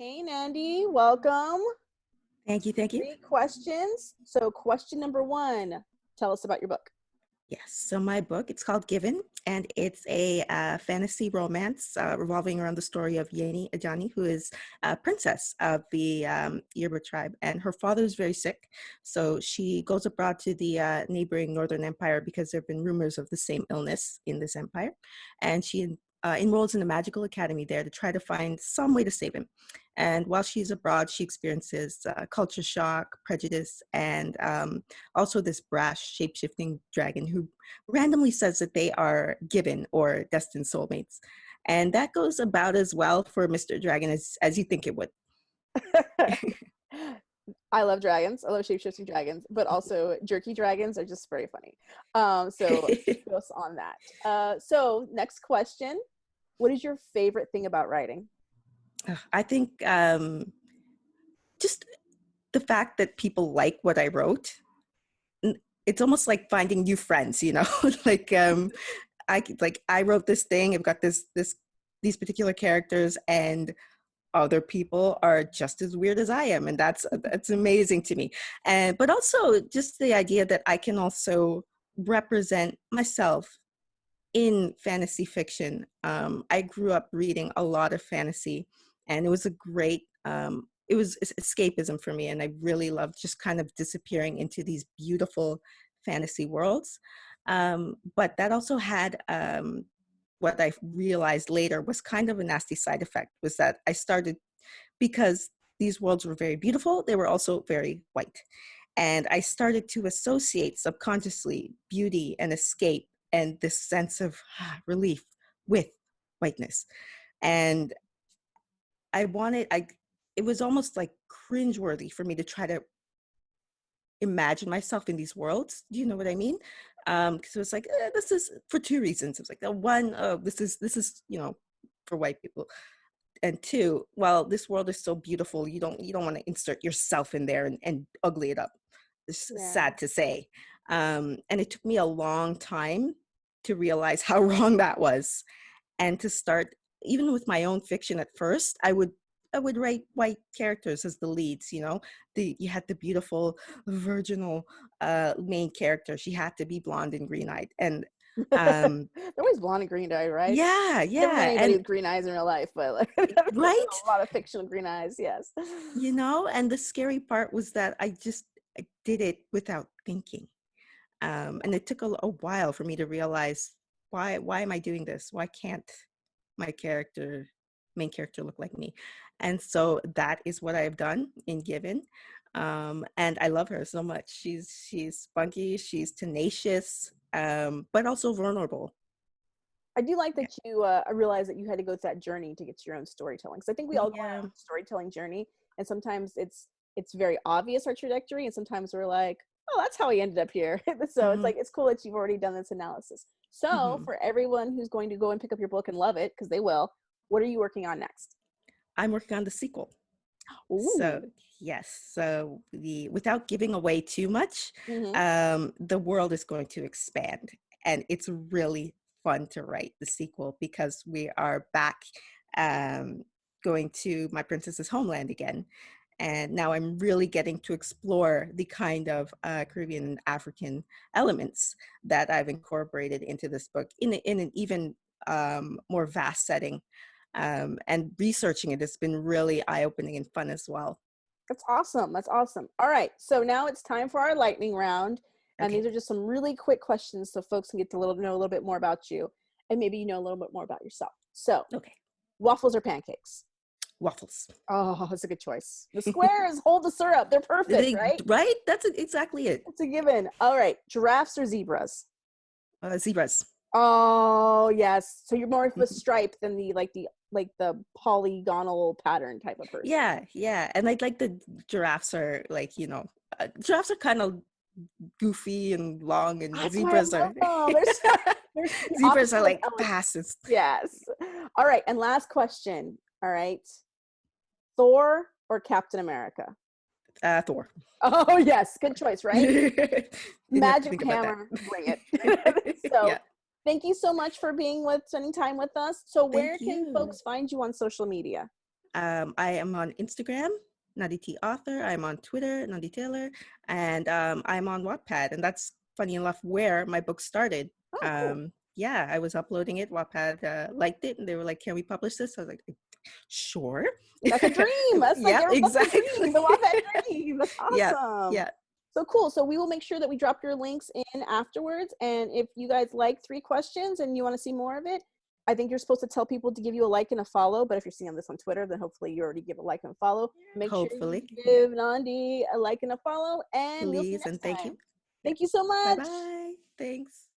Hey, Nandi, welcome. Thank you. Thank you. 3 questions. So, question number one, tell us about your book. Yes. So my book, it's called Given, and it's a fantasy romance revolving around the story of Yeni Ajani, who is a princess of the Yoruba tribe, and her father is very sick. So she goes abroad to the neighboring Northern Empire because there have been rumors of the same illness in this empire, and she enrolls in a magical academy there to try to find some way to save him. And while she's abroad, she experiences culture shock, prejudice, and also this brash, shape-shifting dragon who randomly says that they are given or destined soulmates. And that goes about as well for Mr. Dragon as you think it would. I love dragons. I love shape-shifting dragons, but also jerky dragons are just very funny. So kudos on that. So next question. What is your favorite thing about writing? I think just the fact that people like what I wrote. It's almost like finding new friends, like I wrote this thing. I've got these particular characters, and other people are just as weird as I am, and that's amazing to me. And but also just the idea that I can also represent myself in fantasy fiction. I grew up reading a lot of fantasy, and it was a great it was escapism for me, and I really loved just kind of disappearing into these beautiful fantasy worlds. But that also had what I realized later was kind of a nasty side effect, was that I started, because these worlds were very beautiful, they were also very white. And I started to associate subconsciously beauty and escape and this sense of relief with whiteness. And it was almost like cringeworthy for me to try to imagine myself in these worlds. Do you know what I mean? Because it was like, this is for two reasons. It was like, one, this is, for white people. And two, well, this world is so beautiful, you don't want to insert yourself in there and ugly it up. It's Yeah. sad to say. And it took me a long time to realize how wrong that was. And to start, even with my own fiction at first, I would write white characters as the leads. You had the beautiful virginal main character. She had to be blonde and green-eyed. And They're always blonde and green eyed, right? yeah, Never met yeah. anybody And with green eyes in real life, but like right, a lot of fictional green eyes, yes. and the scary part was that I did it without thinking. And it took a while for me to realize, why am I doing this? Why can't my main character look like me? And so that is what I've done in Given. And I love her so much. She's spunky, she's tenacious, but also vulnerable. I do like that you realize that you had to go through that journey to get to your own storytelling. Because I think we all go on our Yeah. own storytelling journey, and sometimes it's very obvious our trajectory, and sometimes we're like, oh, that's how he ended up here. So it's Hmm. like it's cool that you've already done this analysis. So Hmm. for everyone who's going to go and pick up your book and love it, because they will, what are you working on next? I'm working on the sequel. So Ooh. yes, so the without giving away too much, Hmm. the world is going to expand, and it's really fun to write the sequel because we are back, um, going to my princess's homeland again, and now I'm really getting to explore the kind of Caribbean and African elements that I've incorporated into this book in an even more vast setting. And researching it has been really eye-opening and fun as well. That's awesome. That's awesome. All right. So now it's time for our lightning round. And Okay. these are just some really quick questions so folks can get to know a little bit more about you and maybe you know a little bit more about yourself. So, Okay. waffles or pancakes? Waffles. Oh, that's a good choice. The squares hold the syrup. They're perfect, right? Right? That's exactly it. It's a given. All right. Giraffes or zebras? Zebras. Oh, yes. So you're more of a stripe than the polygonal pattern type of person. Yeah, yeah. And like the giraffes are like, giraffes are kind of goofy and long, and That's why I zebras are love them. They're the zebras are opposite of like elegant. passes. Yes. All right. And last question. All right. Thor or Captain America? Thor. Oh, yes. Good choice, right? Didn't have to Magic think about that. hammer, bring it. So Yeah. thank you so much for spending time with us. So where Thank can you. folks find you on social media? I am on Instagram, Nandi T Author. I'm on Twitter, Nandi Taylor, and I'm on Wattpad. And that's funny enough where my book started. Oh, cool. Yeah, I was uploading it. Wattpad liked it, and they were like, "Can we publish this?" I was like, "Sure." That's a dream. That's like Yeah, everybody's exactly. dream. The Wattpad dream. That's Yeah, awesome. yeah. So cool. So we will make sure that we drop your links in afterwards. And if you guys like 3 questions and you want to see more of it, I think you're supposed to tell people to give you a like and a follow. But if you're seeing this on Twitter, then hopefully you already give a like and a follow. Make sure you Hopefully, give Nandi a like and a follow. And we'll see you please, next and thank you. time. Yeah. Thank you so Bye much. bye. Thanks.